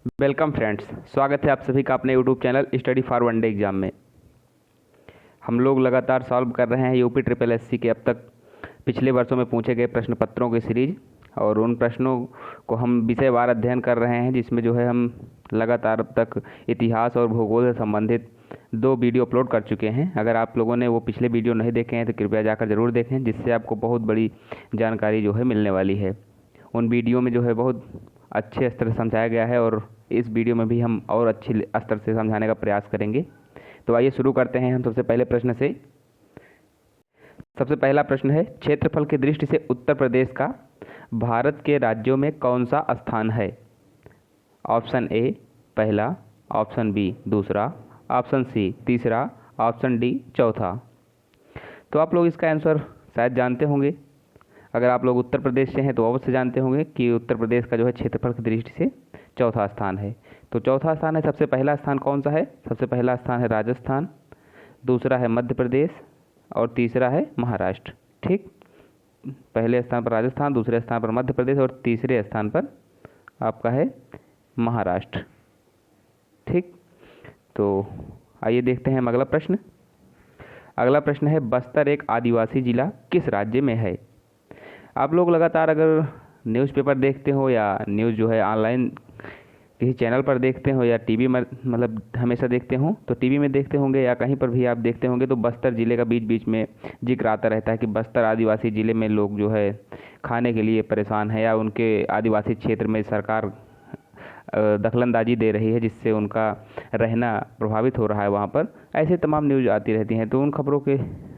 Welcome friends, स्वागत है आप सभी का अपने YouTube channel study for one day exam में। हम लोग लगातार सॉल्व कर रहे हैं यूपी ट्रिपल एससी के अब तक पिछले वर्षों में पूछे गए प्रश्न पत्रों की सीरीज, और उन प्रश्नों को हम विषयवार अध्ययन कर रहे हैं, जिसमें जो है हम लगातार अब तक इतिहास और भूगोल से संबंधित 2 वीडियो अपलोड कर चुके हैं। अगर आप लोगों ने वो पिछले वीडियो नहीं देखे हैं तो कृपया जाकर ज़रूर देखें, जिससे आपको बहुत बड़ी जानकारी जो है मिलने वाली है। उन वीडियो में जो है बहुत अच्छे स्तर से समझाया गया है, और इस वीडियो में भी हम और अच्छे स्तर से समझाने का प्रयास करेंगे। तो आइए शुरू करते हैं हम सबसे पहले प्रश्न से। सबसे पहला प्रश्न है, क्षेत्रफल की दृष्टि से उत्तर प्रदेश का भारत के राज्यों में कौन सा स्थान है? ऑप्शन ए पहला, ऑप्शन बी दूसरा, ऑप्शन सी तीसरा, ऑप्शन डी चौथा। तो आप लोग इसका आंसर शायद जानते होंगे। अगर आप लोग उत्तर प्रदेश से हैं तो अवश्य जानते होंगे कि उत्तर प्रदेश का जो है क्षेत्रफल की दृष्टि से चौथा स्थान है। तो चौथा स्थान है, सबसे पहला स्थान कौन सा है? सबसे पहला स्थान है राजस्थान, दूसरा है मध्य प्रदेश और तीसरा है महाराष्ट्र। ठीक, पहले स्थान पर राजस्थान, दूसरे स्थान पर मध्य प्रदेश और तीसरे स्थान पर आपका है महाराष्ट्र। ठीक, तो आइए देखते हैं हम अगला प्रश्न। अगला प्रश्न है, बस्तर एक आदिवासी जिला किस राज्य में है? आप लोग लगातार अगर न्यूज़पेपर देखते हो या न्यूज़ जो है ऑनलाइन किसी चैनल पर देखते हो या टीवी में मतलब हमेशा देखते हो, तो टीवी में देखते होंगे या कहीं पर भी आप देखते होंगे तो बस्तर ज़िले का बीच बीच में जिक्र आता रहता है कि बस्तर आदिवासी ज़िले में लोग जो है खाने के लिए परेशान है, या उनके आदिवासी क्षेत्र में सरकार दखलंदाजी दे रही है, जिससे उनका रहना प्रभावित हो रहा है वहाँ पर। ऐसे तमाम न्यूज़ आती रहती हैं। तो उन खबरों के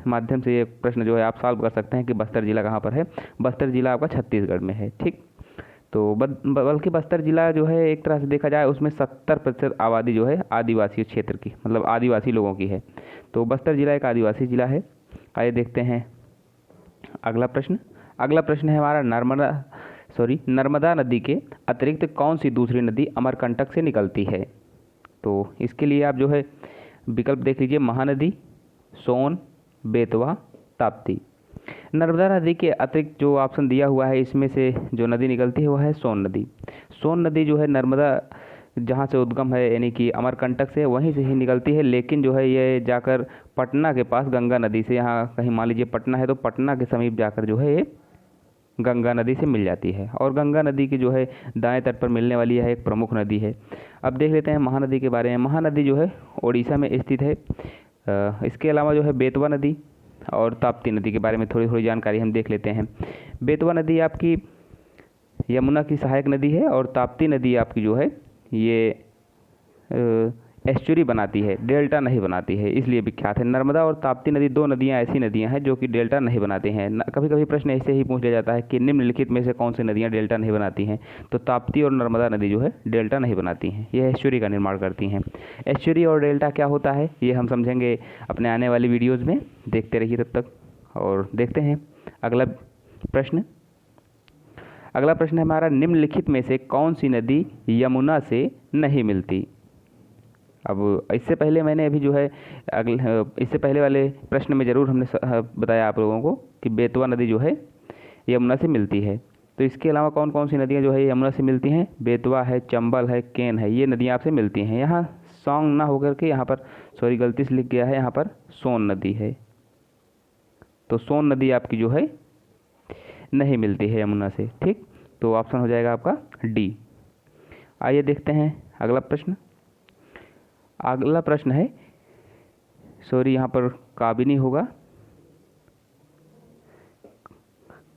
माध्यम से ये प्रश्न जो है आप सॉल्व कर सकते हैं कि बस्तर ज़िला कहाँ पर है। बस्तर ज़िला आपका छत्तीसगढ़ में है। ठीक, तो बल्कि बस्तर ज़िला जो है एक तरह से देखा जाए उसमें 70% आबादी जो है आदिवासी क्षेत्र की, मतलब आदिवासी लोगों की है। तो बस्तर ज़िला एक आदिवासी ज़िला है। आइए देखते हैं अगला प्रश्न। अगला प्रश्न है हमारा, नर्मदा नदी के अतिरिक्त कौन सी दूसरी नदी अमरकंटक से निकलती है? तो इसके लिए आप जो है विकल्प देख लीजिए, महानदी, सोन, बेतवा, ताप्ती। नर्मदा नदी के अतिरिक्त जो ऑप्शन दिया हुआ है, इसमें से जो नदी निकलती है वह है सोन नदी। सोन नदी जो है नर्मदा जहाँ से उद्गम है, यानी कि अमरकंटक से, वहीं से ही निकलती है, लेकिन जो है ये जाकर पटना के पास गंगा नदी से, यहाँ कहीं मान लीजिए पटना है तो पटना के समीप जाकर जो है ये गंगा नदी से मिल जाती है, और गंगा नदी की जो है दाएं तट पर मिलने वाली यह एक प्रमुख नदी है। अब देख लेते हैं महानदी के बारे में। महानदी जो है ओडिशा में स्थित है। इसके अलावा जो है बेतवा नदी और ताप्ती नदी के बारे में थोड़ी थोड़ी जानकारी हम देख लेते हैं। बेतवा नदी आपकी यमुना की सहायक नदी है, और ताप्ती नदी आपकी जो है ये एस्चुरी बनाती है, डेल्टा नहीं बनाती है, इसलिए विख्यात है। नर्मदा और ताप्ती नदी 2 नदियां ऐसी नदियां हैं जो कि डेल्टा नहीं बनाती हैं। कभी कभी प्रश्न ऐसे ही पूछ लिया जाता है कि निम्नलिखित में से कौन सी नदियां डेल्टा नहीं बनाती हैं, तो ताप्ती और नर्मदा नदी जो है डेल्टा नहीं बनाती हैं, यह एस्चुरी का निर्माण करती हैं। एस्चुरी और डेल्टा क्या होता है ये हम समझेंगे अपने आने वाली वीडियोज़ में, देखते रहिए तब तक। और देखते हैं अगला प्रश्न। अगला प्रश्न है हमारा, निम्नलिखित में से कौन सी नदी यमुना से नहीं मिलती? अब इससे पहले मैंने अभी जो है इससे पहले वाले प्रश्न में ज़रूर हमने बताया आप लोगों को कि बेतवा नदी जो है यमुना से मिलती है। तो इसके अलावा कौन कौन सी नदियाँ जो है यमुना से मिलती हैं? बेतवा है, चंबल है, केन है, ये नदियाँ आपसे मिलती हैं। यहाँ सॉन्ग ना होकर के यहाँ पर गलती से लिख गया है, यहाँ पर सोन नदी है। तो सोन नदी आपकी जो है नहीं मिलती है यमुना से। ठीक, तो ऑप्शन हो जाएगा आपका डी। आइए देखते हैं अगला प्रश्न। अगला प्रश्न है, यहाँ पर काबिनी होगा।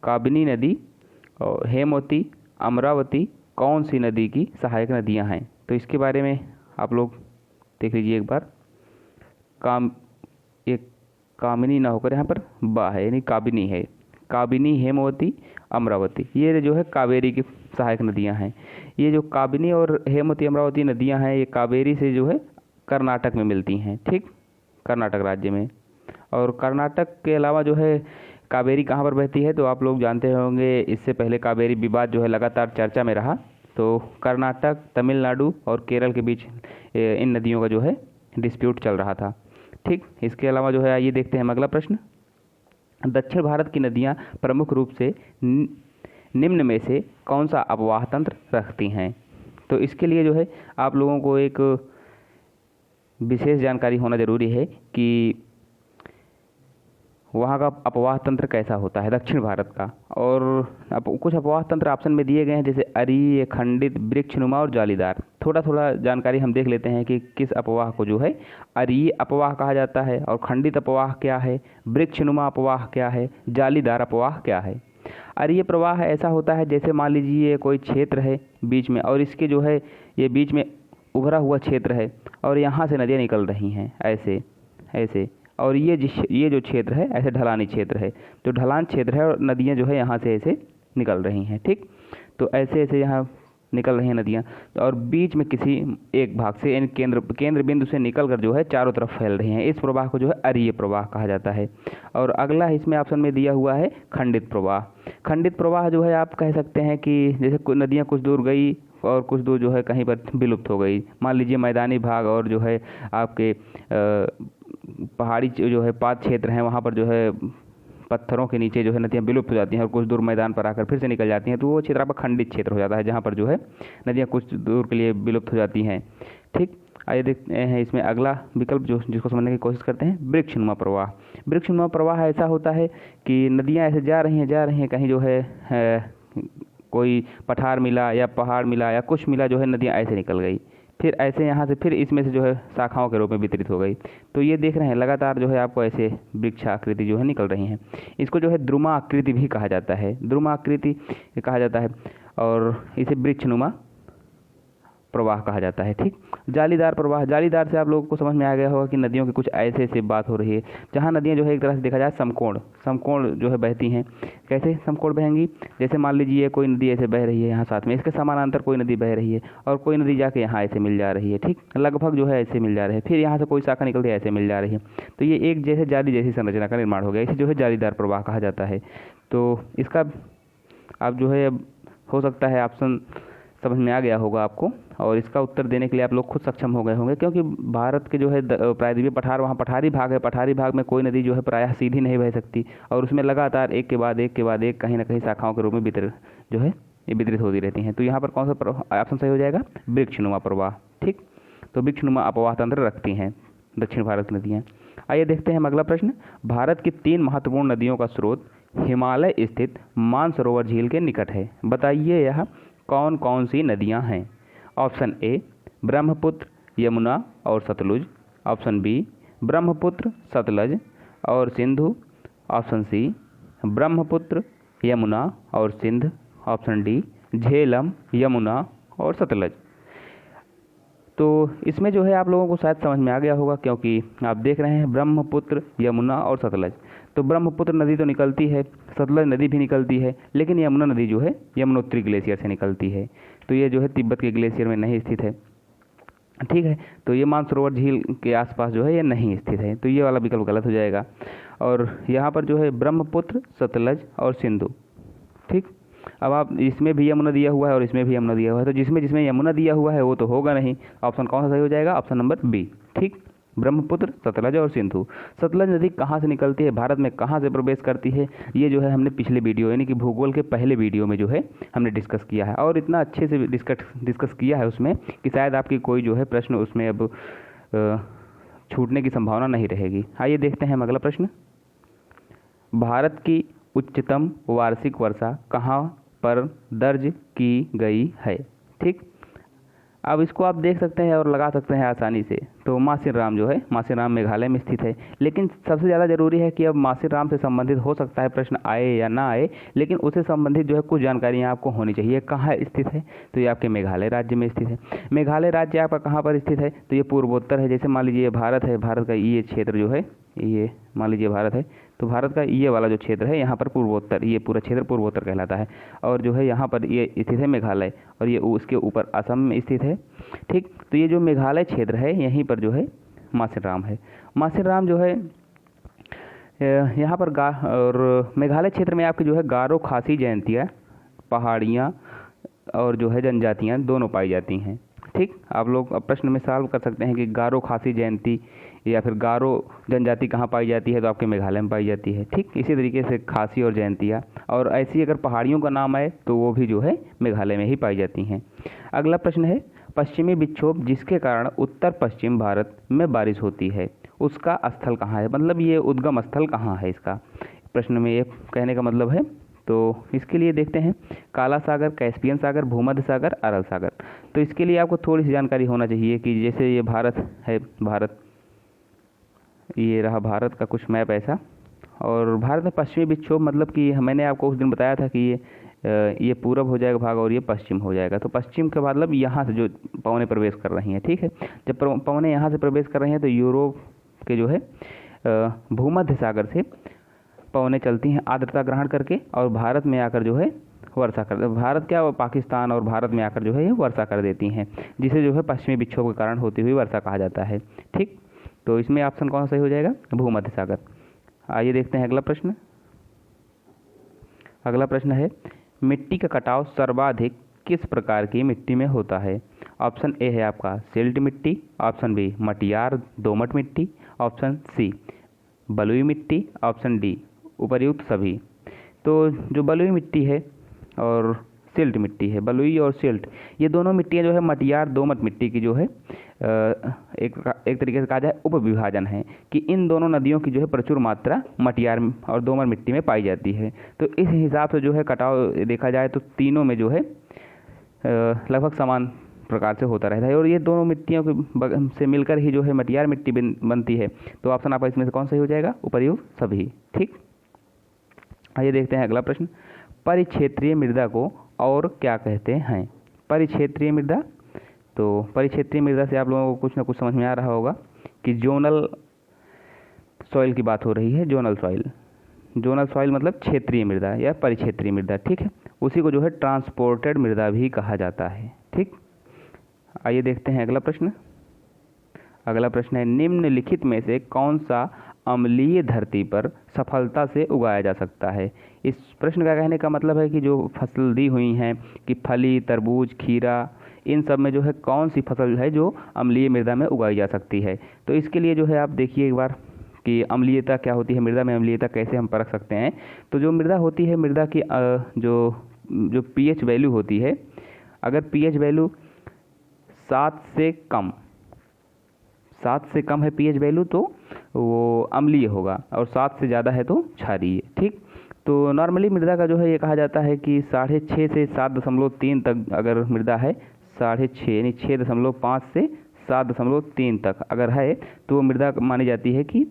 काबिनी नदी और हेमवती, अमरावती कौन सी नदी की सहायक नदियां हैं? तो इसके बारे में आप लोग देख लीजिए एक बार। कामिनी ना होकर यहाँ पर बा है, यानी काबिनी है। काबिनी, हेमवती, अमरावती, ये जो है कावेरी की सहायक नदियां हैं। ये जो काबिनी और हेमवती, अमरावती नदियां हैं, ये कावेरी से जो है कर्नाटक में मिलती हैं। ठीक, कर्नाटक राज्य में। और कर्नाटक के अलावा जो है कावेरी कहाँ पर बहती है? तो आप लोग जानते होंगे, इससे पहले कावेरी विवाद जो है लगातार चर्चा में रहा। तो कर्नाटक, तमिलनाडु और केरल के बीच इन नदियों का जो है डिस्प्यूट चल रहा था। ठीक, इसके अलावा जो है आइए देखते हैं अगला प्रश्न। दक्षिण भारत की नदियाँ प्रमुख रूप से निम्न में से कौन सा अपवाह तंत्र रखती हैं? तो इसके लिए जो है आप लोगों को एक विशेष जानकारी होना ज़रूरी है कि वहाँ का अपवाह तंत्र कैसा होता है दक्षिण भारत का। और कुछ अपवाह तंत्र ऑप्शन में दिए गए हैं, जैसे अरीय, खंडित, वृक्षनुमा और जालीदार। थोड़ा थोड़ा जानकारी हम देख लेते हैं कि किस अपवाह को जो है अरीय अपवाह कहा जाता है, और खंडित अपवाह क्या है, वृक्षनुमा अपवाह क्या है, जालीदार अपवाह क्या है। अरीय प्रवाह ऐसा होता है जैसे मान लीजिए कोई क्षेत्र है बीच में, और इसके जो है ये बीच में उभरा हुआ क्षेत्र है और यहाँ से नदियाँ निकल रही हैं ऐसे ऐसे, और ये जो क्षेत्र है ऐसे ढलानी क्षेत्र है, जो ढलान क्षेत्र है और नदियाँ जो है यहाँ से ऐसे निकल रही हैं। ठीक, तो ऐसे ऐसे यहाँ निकल रही हैं नदियाँ, और बीच में किसी एक भाग से यानी केंद्र बिंदु से निकल कर जो है चारों तरफ फैल रही हैं। इस प्रवाह को जो है अरीय प्रवाह कहा जाता है। और अगला इसमें ऑप्शन में दिया हुआ है खंडित प्रवाह। खंडित प्रवाह जो है आप कह सकते हैं कि जैसे नदियाँ कुछ दूर गई और कुछ दूर जो है कहीं पर विलुप्त हो गई। मान लीजिए मैदानी भाग और जो है आपके पहाड़ी जो है पात क्षेत्र हैं, वहाँ पर जो है पत्थरों के नीचे जो है नदियाँ विलुप्त हो जाती हैं और कुछ दूर मैदान पर आकर फिर से निकल जाती हैं, तो वो क्षेत्र आपका खंडित क्षेत्र हो जाता है, जहाँ पर जो है नदियाँ कुछ दूर के लिए विलुप्त हो जाती हैं। ठीक, आइए देखते हैं इसमें अगला विकल्प जिसको समझने की कोशिश करते हैं, वृक्षनुमा प्रवाह। वृक्षनुमा प्रवाह ऐसा होता है कि नदियाँ ऐसे जा रही हैं, कहीं जो है कोई पठार मिला या पहाड़ मिला या कुछ मिला, जो है नदियाँ ऐसे निकल गई, फिर ऐसे यहाँ से फिर इसमें से जो है शाखाओं के रूप में वितरित हो गई। तो ये देख रहे हैं लगातार जो है आपको ऐसे वृक्षाकृति जो है निकल रही हैं। इसको जो है द्रुमा आकृति भी कहा जाता है, द्रुमा आकृति कहा जाता है, और इसे वृक्षनुमा प्रवाह कहा जाता है। ठीक, जालीदार प्रवाह। जालीदार से आप लोगों को समझ में आ गया होगा कि नदियों की कुछ ऐसे ऐसे बात हो रही है जहाँ नदियाँ जो है एक तरह से देखा जाए समकोण जो है बहती हैं। कैसे समकोण बहेंगी, जैसे मान लीजिए कोई नदी ऐसे बह रही है यहाँ साथ में, इसके समानांतर कोई नदी बह रही है और कोई नदी जाके यहाँ ऐसे मिल जा रही है। ठीक, लगभग जो है ऐसे मिल जा रहे हैं, फिर यहाँ से कोई शाखा निकलती है ऐसे मिल जा रही है, तो ये एक जैसे जाली जैसी संरचना का निर्माण हो गया। इसे जो है जालीदार प्रवाह कहा जाता है। तो इसका आप जो है अब हो सकता है ऑप्शन समझ में आ गया होगा आपको, और इसका उत्तर देने के लिए आप लोग खुद सक्षम हो गए होंगे, क्योंकि भारत के जो है प्रायद्वीपीय पठार, वहाँ पठारी भाग है, पठारी भाग में कोई नदी जो है प्रायः सीधी नहीं बह सकती, और उसमें लगातार एक के बाद एक कहीं ना कहीं शाखाओं के रूप में वितरित होती रहती हैं। तो यहाँ पर कौन सा ऑप्शन सही हो जाएगा, वृक्षनुमा प्रवाह। ठीक, तो वृक्षनुमा अपवाह तंत्र रखती हैं दक्षिण भारत की नदियाँ। आइए देखते हैं अगला प्रश्न। भारत की 3 महत्वपूर्ण नदियों का स्रोत हिमालय स्थित मानसरोवर झील के निकट है। बताइए यह कौन कौन सी नदियाँ हैं। ऑप्शन ए ब्रह्मपुत्र, यमुना और सतलुज। ऑप्शन बी ब्रह्मपुत्र, सतलज और सिंधु। ऑप्शन सी ब्रह्मपुत्र, यमुना और सिंध। ऑप्शन डी झेलम, यमुना और सतलज। तो इसमें जो है आप लोगों को शायद समझ में आ गया होगा, क्योंकि आप देख रहे हैं ब्रह्मपुत्र, यमुना और सतलज। तो ब्रह्मपुत्र नदी तो निकलती है, सतलज नदी भी निकलती है, लेकिन यमुना नदी जो है यमुनोत्री ग्लेशियर से निकलती है। तो ये जो है तिब्बत के ग्लेशियर में नहीं स्थित है। ठीक है, तो ये मानसरोवर झील के आसपास जो है ये नहीं स्थित है, तो ये वाला विकल्प गलत हो जाएगा। और यहाँ पर जो है ब्रह्मपुत्र, सतलज और सिंधु। ठीक, अब आप इसमें भी यमुना दिया हुआ है और इसमें भी यमुना दिया हुआ है, तो जिसमें यमुना दिया हुआ है वो तो होगा नहीं। ऑप्शन कौन सा सही हो जाएगा, ऑप्शन नंबर बी। ठीक, ब्रह्मपुत्र, सतलज और सिंधु। सतलज नदी कहाँ से निकलती है, भारत में कहाँ से प्रवेश करती है, ये जो है हमने पिछले वीडियो यानी कि भूगोल के पहले वीडियो में जो है हमने डिस्कस किया है, और इतना अच्छे से डिस्कस किया है उसमें कि शायद आपकी कोई जो है प्रश्न उसमें अब छूटने की संभावना नहीं रहेगी। आइए देखते हैं हम अगला प्रश्न। भारत की उच्चतम वार्षिक वर्षा कहाँ पर दर्ज की गई है। ठीक, अब इसको आप देख सकते हैं और लगा सकते हैं आसानी से। तो मासिनराम जो है, मासिनराम मेघालय में स्थित है, लेकिन सबसे ज़्यादा ज़रूरी है कि अब मासिनराम से संबंधित हो सकता है प्रश्न आए या ना आए, लेकिन उससे संबंधित जो है कुछ जानकारियाँ आपको होनी चाहिए। कहाँ स्थित है, तो ये आपके मेघालय राज्य में स्थित है। मेघालय राज्य आपका कहाँ पर स्थित है, तो ये पूर्वोत्तर है। जैसे मान लीजिए भारत है, भारत का ये क्षेत्र जो है, ये मान लीजिए भारत है, तो भारत का ये वाला जो क्षेत्र है यहाँ पर पूर्वोत्तर, ये पूरा क्षेत्र पूर्वोत्तर कहलाता है। और जो है यहाँ पर ये स्थित है मेघालय, और ये उसके ऊपर असम में स्थित है। ठीक, तो ये जो मेघालय क्षेत्र है यहीं पर जो है मासिनराम है। मासिनराम जो है यहाँ पर और मेघालय क्षेत्र में आपकी जो है गारो खासी जयंतियाँ, पहाड़ियाँ और जो है जनजातियाँ दोनों पाई जाती हैं। ठीक, आप लोग प्रश्न में सवाल कर सकते हैं कि गारो खासी जयंती या फिर गारो जनजाति कहाँ पाई जाती है, तो आपके मेघालय में पाई जाती है। ठीक, इसी तरीके से खासी और जयंतिया, और ऐसी अगर पहाड़ियों का नाम आए तो वो भी जो है मेघालय में ही पाई जाती हैं। अगला प्रश्न है, पश्चिमी विक्षोभ जिसके कारण उत्तर पश्चिम भारत में बारिश होती है उसका स्थल कहाँ है, मतलब ये उद्गम स्थल कहाँ है इसका, प्रश्न में ये कहने का मतलब है। तो इसके लिए देखते हैं, काला सागर, कैस्पियन सागर, भूमध्य सागर, अरल सागर। तो इसके लिए आपको थोड़ी सी जानकारी होना चाहिए कि जैसे ये भारत है, भारत, ये रहा भारत का कुछ मैप ऐसा, और भारत में पश्चिमी विक्षोभ मतलब कि मैंने आपको उस दिन बताया था कि ये पूरब हो जाएगा भाग और ये पश्चिम हो जाएगा। तो पश्चिम का मतलब यहाँ से जो पवनें प्रवेश कर रही हैं, ठीक है। जब पवनें यहाँ से प्रवेश कर रही हैं तो यूरोप के जो है भूमध्य सागर से पवनें चलती हैं आर्द्रता ग्रहण करके और भारत में आकर जो है वर्षा कर, भारत क्या पाकिस्तान और भारत में आकर जो है ये वर्षा कर देती हैं, जिसे जो है पश्चिमी विक्षोभ के कारण होती हुई वर्षा कहा जाता है, ठीक। तो इसमें ऑप्शन कौन सा सही हो जाएगा, भूमध्य सागर। आइए देखते हैं अगला प्रश्न। अगला प्रश्न है, मिट्टी का कटाव सर्वाधिक किस प्रकार की मिट्टी में होता है। ऑप्शन ए है आपका सिल्ट मिट्टी, ऑप्शन बी मटियार दोमट मिट्टी, ऑप्शन सी बलुई मिट्टी, ऑप्शन डी उपर्युक्त सभी। तो जो बलुई मिट्टी है और सिल्ट मिट्टी है, बलुई और सिल्ट ये दोनों मिट्टियाँ जो है मटियार दोमट मिट्टी की जो है एक तरीके से कहा जाए उपविभाजन है कि इन दोनों नदियों की जो है प्रचुर मात्रा मटियार और दोमट मिट्टी में पाई जाती है। तो इस हिसाब से जो है कटाव देखा जाए तो तीनों में जो है लगभग समान प्रकार से होता रहता है और ये दोनों मिट्टियों के से मिलकर ही जो है मटियार मिट्टी बनती है। तो ऑप्शन आपका इसमें से कौन सही हो जाएगा, उपर्युक्त सभी, ठीक। आइए देखते हैं अगला प्रश्न, परिक्षेत्रीय मृदा को और क्या कहते हैं। परिक्षेत्रीय मृदा, तो परिक्षेत्रीय मृदा से आप लोगों को कुछ ना कुछ समझ में आ रहा होगा कि जोनल सॉइल की बात हो रही है। जोनल सॉइल, जोनल सॉइल मतलब क्षेत्रीय मृदा या परिक्षेत्रीय मृदा, ठीक है। उसी को जो है ट्रांसपोर्टेड मृदा भी कहा जाता है, ठीक। आइए देखते हैं अगला प्रश्न। अगला प्रश्न है, निम्नलिखित में से कौन सा अम्लीय धरती पर सफलता से उगाया जा सकता है। इस प्रश्न का कहने का मतलब है कि जो फसल दी हुई हैं कि फली, तरबूज, खीरा, इन सब में जो है कौन सी फसल है जो अम्लीय मृदा में उगाई जा सकती है। तो इसके लिए जो है आप देखिए एक बार कि अम्लीयता क्या होती है, मृदा में अम्लीयता कैसे हम परख सकते हैं। तो जो मृदा होती है, मृदा की जो पीएच वैल्यू होती है, अगर पीएच वैल्यू 7 से कम है पीएच वैल्यू तो वो अम्लीय होगा और 7 से ज़्यादा है तो क्षारीय, ठीक। तो नॉर्मली मृदा का जो है ये कहा जाता है कि 6.5 से 7.3 तक अगर मृदा है, 6.5 यानी 6.5 से 7.3 तक अगर है तो वो मृदा मानी जाती है कि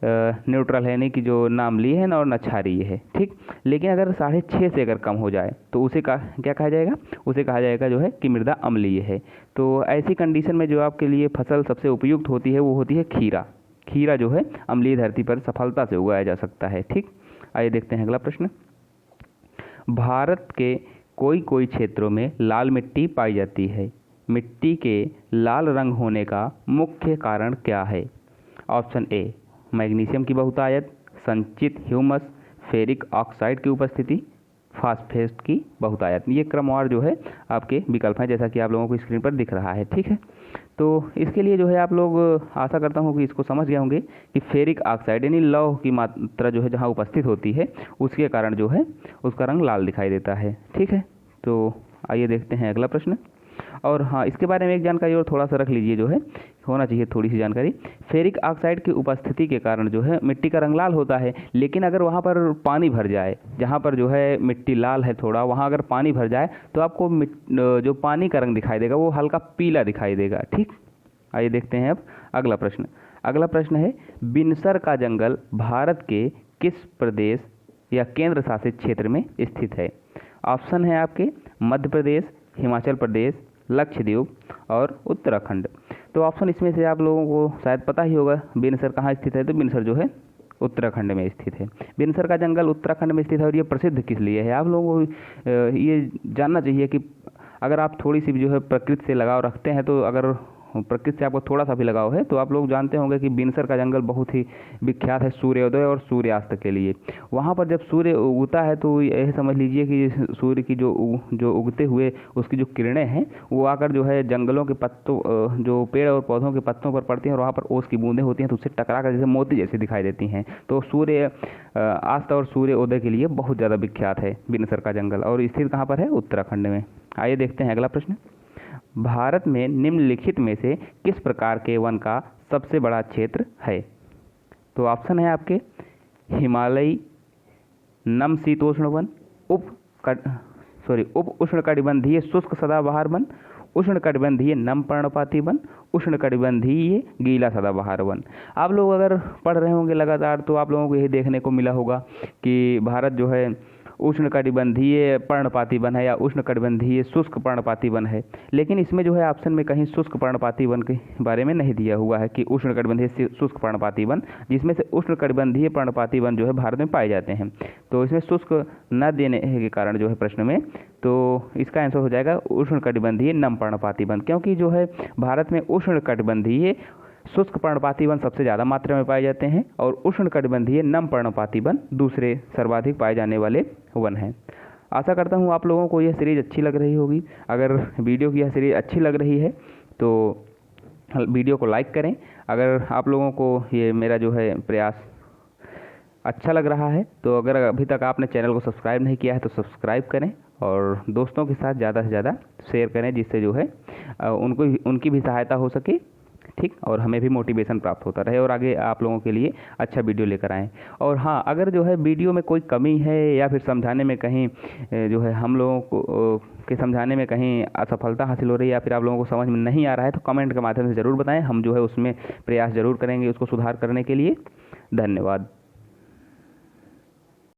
न्यूट्रल है, यानी कि जो ना अम्लीय है ना और ना क्षारीय है, ठीक। लेकिन अगर 6.5 से अगर कम हो जाए तो उसे क्या कहा जाएगा, उसे कहा जाएगा जो है कि मृदा अम्लीय है। तो ऐसी कंडीशन में जो आपके लिए फसल सबसे उपयुक्त होती है वो होती है खीरा। खीरा जो है अम्लीय धरती पर सफलता से उगाया जा सकता है, ठीक। आइए देखते हैं अगला प्रश्न। भारत के कोई क्षेत्रों में लाल मिट्टी पाई जाती है, मिट्टी के लाल रंग होने का मुख्य कारण क्या है। ऑप्शन ए मैग्नीशियम की बहुतायत, संचित ह्यूमस, फेरिक ऑक्साइड की उपस्थिति, फास्फेट की बहुतायत। ये क्रमवार जो है आपके विकल्प हैं, जैसा कि आप लोगों को स्क्रीन पर दिख रहा है, ठीक है। तो इसके लिए जो है आप लोग आशा करता हूँ कि इसको समझ गए होंगे कि फेरिक ऑक्साइड यानी लौह की मात्रा जो है जहाँ उपस्थित होती है उसके कारण जो है उसका रंग लाल दिखाई देता है, ठीक है। तो आइए देखते हैं अगला प्रश्न। और हाँ, इसके बारे में एक जानकारी और थोड़ा सा रख लीजिए, जो है होना चाहिए थोड़ी सी जानकारी। फेरिक ऑक्साइड की उपस्थिति के कारण जो है मिट्टी का रंग लाल होता है, लेकिन अगर वहाँ पर पानी भर जाए, जहाँ पर जो है मिट्टी लाल है थोड़ा, वहाँ अगर पानी भर जाए तो आपको जो पानी का रंग दिखाई देगा वो हल्का पीला दिखाई देगा, ठीक। आइए देखते हैं अब अगला प्रश्न। अगला प्रश्न है, बिनसर का जंगल भारत के किस प्रदेश या केंद्र शासित क्षेत्र में स्थित है। ऑप्शन है आपके मध्य प्रदेश, हिमाचल प्रदेश, लक्षद्वीप और उत्तराखंड। तो ऑप्शन इसमें से आप लोगों को शायद पता ही होगा बिनसर कहाँ स्थित है। तो बिनसर जो है उत्तराखंड में स्थित है। बिनसर का जंगल उत्तराखंड में स्थित है और ये प्रसिद्ध किस लिए है, आप लोगों को ये जानना चाहिए कि अगर आप थोड़ी सी भी जो है प्रकृति से लगाव रखते हैं, तो अगर प्रकृति से आपको थोड़ा सा भी लगाव है तो आप लोग जानते होंगे कि बिनसर का जंगल बहुत ही विख्यात है सूर्योदय और सूर्यास्त के लिए। वहाँ पर जब सूर्य उगता है तो यह समझ लीजिए कि सूर्य की जो उगते हुए उसकी जो किरणें हैं वो आकर जो है जंगलों के पत्तों, जो पेड़ और पौधों के पत्तों पर पड़ती हैं और वहाँ पर ओस की बूंदें होती हैं तो उससे टकरा कर जैसे मोती जैसी दिखाई देती हैं। तो सूर्य अस्त और सूर्य उदय के लिए बहुत ज़्यादा विख्यात है बिनसर का जंगल, और स्थित कहाँ पर है, उत्तराखंड में। आइए देखते हैं अगला प्रश्न। भारत में निम्नलिखित में से किस प्रकार के वन का सबसे बड़ा क्षेत्र है? तो ऑप्शन है आपके हिमालयी समशीतोष्ण वन, उप उष्णकटिबंधीय शुष्क सदाबहार वन, उष्णकटिबंधीय नम पर्णपाती वन, उष्णकटिबंधीय गीला सदाबहार वन। आप लोग अगर पढ़ रहे होंगे लगातार तो आप लोगों को यही देखने को मिला होगा कि भारत जो है उष्णकटिबंधीय पर्णपाती वन है या उष्णकटिबंधीय शुष्क पर्णपाती वन है, लेकिन इसमें जो है ऑप्शन में कहीं शुष्क पर्णपाती वन के बारे में नहीं दिया हुआ है कि उष्णकटिबंधीय शुष्क पर्णपाती वन, जिसमें से उष्णकटिबंधीय पर्णपाती वन जो है भारत में पाए जाते हैं। तो इसमें शुष्क न देने के कारण जो है प्रश्न में, तो इसका आंसर हो जाएगा उष्णकटिबंधीय नम पर्णपाती वन, क्योंकि जो है भारत में उष्णकटिबंधीय शुष्क पर्णपाती वन सबसे ज़्यादा मात्रा में पाए जाते हैं और उष्णकटिबंधीय नम पर्णपाती वन दूसरे सर्वाधिक पाए जाने वाले वन हैं। आशा करता हूँ आप लोगों को यह सीरीज़ अच्छी लग रही होगी। अगर वीडियो की यह सीरीज़ अच्छी लग रही है तो वीडियो को लाइक करें। अगर आप लोगों को ये मेरा जो है प्रयास अच्छा लग रहा है तो अगर अभी तक आपने चैनल को सब्सक्राइब नहीं किया है तो सब्सक्राइब करें और दोस्तों के साथ ज़्यादा से ज़्यादा शेयर करें, जिससे जो है उनकी भी सहायता हो सके, ठीक, और हमें भी मोटिवेशन प्राप्त होता रहे और आगे आप लोगों के लिए अच्छा वीडियो लेकर आएँ। और हाँ, अगर जो है वीडियो में कोई कमी है या फिर समझाने में कहीं जो है हम लोगों को के समझाने में कहीं असफलता हासिल हो रही है या फिर आप लोगों को समझ में नहीं आ रहा है तो कमेंट के माध्यम से ज़रूर बताएं। हम जो है उसमें प्रयास ज़रूर करेंगे उसको सुधार करने के लिए। धन्यवाद।